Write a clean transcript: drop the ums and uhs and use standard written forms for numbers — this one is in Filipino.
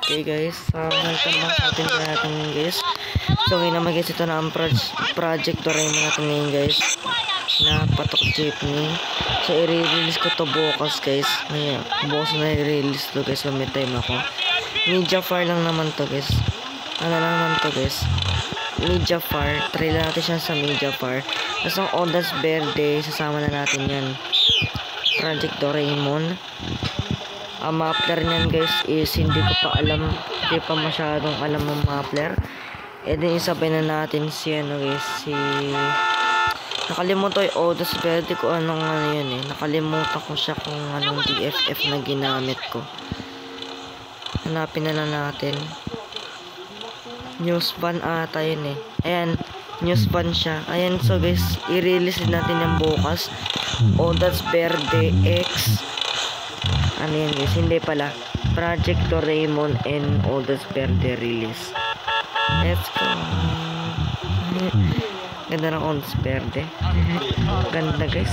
Okay guys, welcome back sa atin natin guys. So ngayon naman guys, ito na ang project Doraemon natin ngayon guys, na patok jeepney. So i-release ko to bukas guys. Ngayon, bukas na i-release to guys, may time ako. Media fire lang naman to guys. Ano lang naman to guys, media fire. Try lang natin siya sa media fire. Tapos ang Odas Verde, sasama na natin yan. Project Doraemon. Ang mapler niyan guys is hindi ko pa alam, hindi pa masyadong alam ang mapler. E din isabay na natin si ano guys, si nakalimutan yung Odas Verde ko anong ano yun eh. Nakalimutan ko siya kung anong DFF na ginamit ko. Hanapin na lang natin. News ban ata yun eh. Ayan, news ban siya. Ayan, so guys, i-release natin yung bukas. Odas Verde X. Ano yan guys, hindi pala. Project Doraemon and Odas Verde release. Let's go. Ganda ng Odas Verde. Ganda guys.